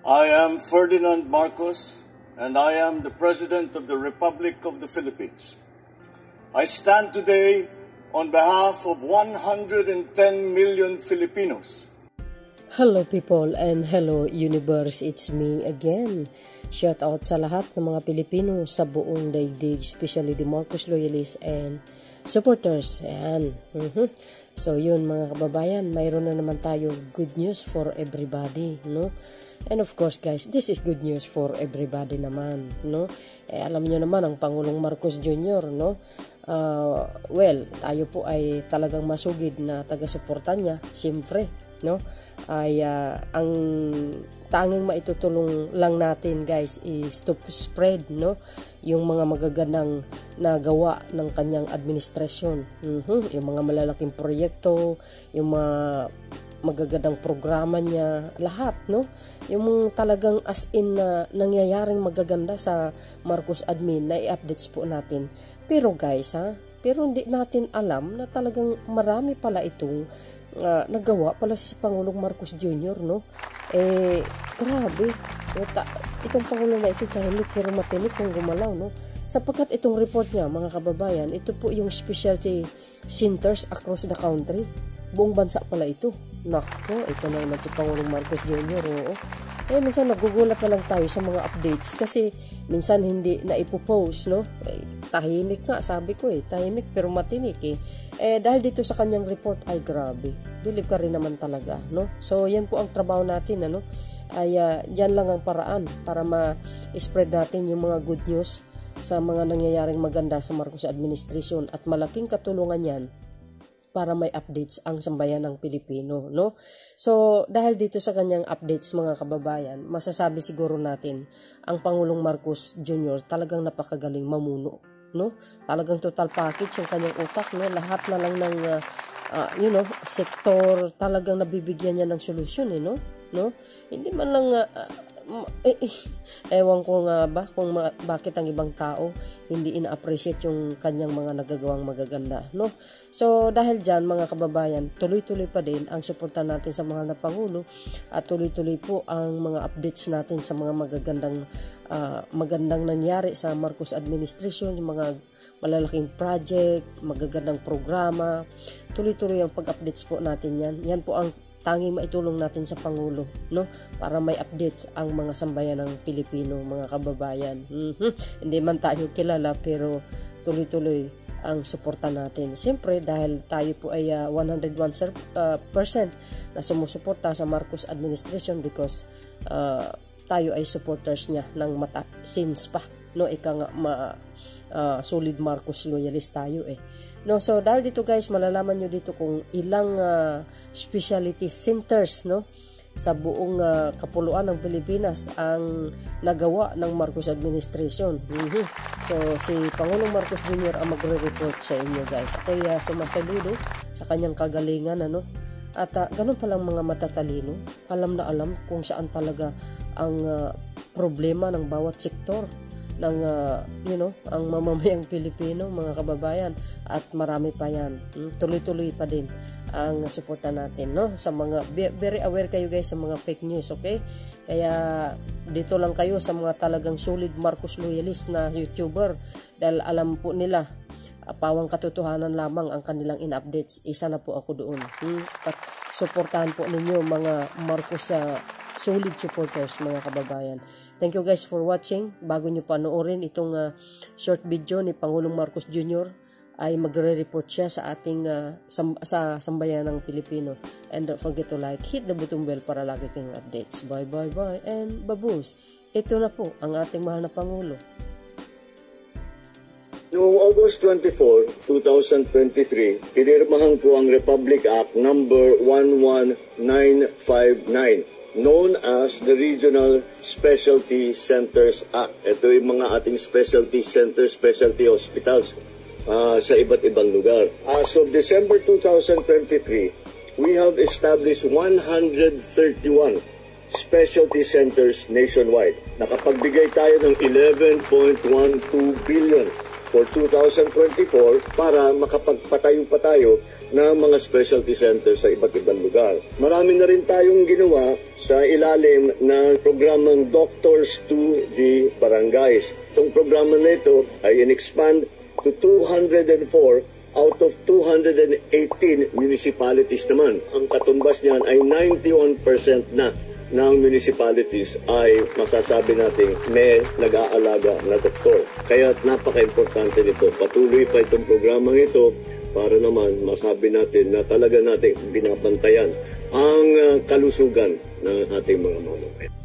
I am Ferdinand Marcos, and I am the President of the Republic of the Philippines. I stand today on behalf of 110 million Filipinos. Hello people and hello universe, it's me again. Shout out sa lahat ng mga Pilipino sa buong daigdig, especially the Marcos loyalists and supporters. Ayan. So yun mga kababayan, mayroon na naman tayo good news for everybody, no? And of course guys, this is good news for everybody naman, no? Alam niyo naman ang Pangulong Marcos Jr., no? Well, tayo po ay talagang masugid na taga-suporta niya, siyempre, no? Ay ang tanging maitutulong lang natin guys is to spread, no, yung mga magagandang nagawa ng kanyang administrasyon, yung mga malalaking proyekto, yung mga magagandang programa niya, lahat, no, yung talagang as in na nangyayaring magaganda sa Marcos admin na i-updates po natin. Pero guys pero hindi natin alam na talagang marami pala itong nagawa pala si Pangulong Marcos Jr., no? Grabe. Itong Pangulo na ito tahimik pero matinik kung gumalaw, no? Sapagkat itong report niya, mga kababayan, ito po yung specialty centers across the country. Buong bansa pala ito. Nako, ito na naman si Pangulong Marcos Jr., oo. Minsan nagugulat na lang tayo sa mga updates kasi minsan hindi na ipopost, no? Tahimik nga, sabi ko tahimik pero matinik dahil dito sa kanyang report ay grabe. Believe ka rin naman talaga, no? So yan po ang trabaho natin, ano? Ay diyan lang ang paraan para ma-spread natin yung mga good news sa mga nangyayaring maganda sa Marcos administration at malaking katulungan yan para may updates ang sambayan ng Pilipino, no? So, dahil dito sa kanyang updates mga kababayan, masasabi siguro natin ang Pangulong Marcos Jr. talagang napakagaling mamuno, no? Talagang total package yung kanyang utak, no? Lahat na lang ng sektor talagang nabibigyan niya ng solusyon, no? Hindi man lang ewan ko nga ba kung bakit ang ibang tao hindi ina-appreciate yung kanyang mga nagagawang magaganda, no? So dahil dyan mga kababayan, tuloy-tuloy pa din ang suporta natin sa mga Pangulo at tuloy-tuloy po ang mga updates natin sa mga magandang nangyari sa Marcos administration, yung mga malalaking project, magagandang programa. Tuloy-tuloy ang pag-updates po natin yan. Yan po ang tanging maitulong natin sa Pangulo, no, para may updates ang mga sambayan ng Pilipino, mga kababayan. Hindi man tayo kilala pero tuloy-tuloy ang suporta natin. Siyempre dahil tayo po ay 101% na sumusuporta sa Marcos administration because tayo ay supporters niya ng since pa, no, ika nga solid Marcos loyalist tayo No, so dahil dito guys, malalaman nyo dito kung ilang specialty centers, no, sa buong kapuluan ng Pilipinas ang nagawa ng Marcos administration. So si Pangulong Marcos Jr. ang magre-report sa inyo guys. Ako'y sumasaludo sa kanyang kagalingan, ano, at ganun palang mga matatalino, alam na alam kung saan talaga ang problema ng bawat sektor ng ang mamamayang Pilipino, mga kababayan, at marami pa yan. Tuloy-tuloy pa din ang suporta natin, no? Sa mga very aware kayo guys sa mga fake news, okay? Kaya dito lang kayo sa mga talagang solid Marcos loyalist na YouTuber dahil alam po nila pawang katotohanan lamang ang kanilang in-updates. Isa na po ako doon. At suportahan po ninyo mga Marcos solid supporters, mga kababayan. Thank you guys for watching. Bago nyo panoorin itong short video ni Pangulong Marcos Jr. ay magre-report siya sa ating sa sambayan ng Pilipino. And don't forget to like, hit the button bell para lagi kayong updates. Bye bye bye and baboons. Ito na po ang ating mahal na Pangulo. Noong August 24, 2023, pinirmahan po ang Republic Act number 11959. Known as the Regional Specialty Centers Act. Ito yung mga ating specialty centers, specialty hospitals sa iba't ibang lugar. As of December 2023, we have established 131 specialty centers nationwide. Nakapagbigay tayo ng 11.12 billion for 2024 para makapagpatayo pa tayo ng mga specialty centers sa iba't ibang lugar. Marami na rin tayong ginawa sa ilalim ng programang Doctors to the Barangays. Itong programa na ito ay in-expand to 204 out of 218 municipalities naman. Ang katumbas niyan ay 91% na ng municipalities ay masasabi natin may nag-aalaga na doktor. Kaya napaka-importante nito. Patuloy pa itong programang ito para naman masabi natin na talaga natin binabantayan ang kalusugan ng ating mga mamamayan.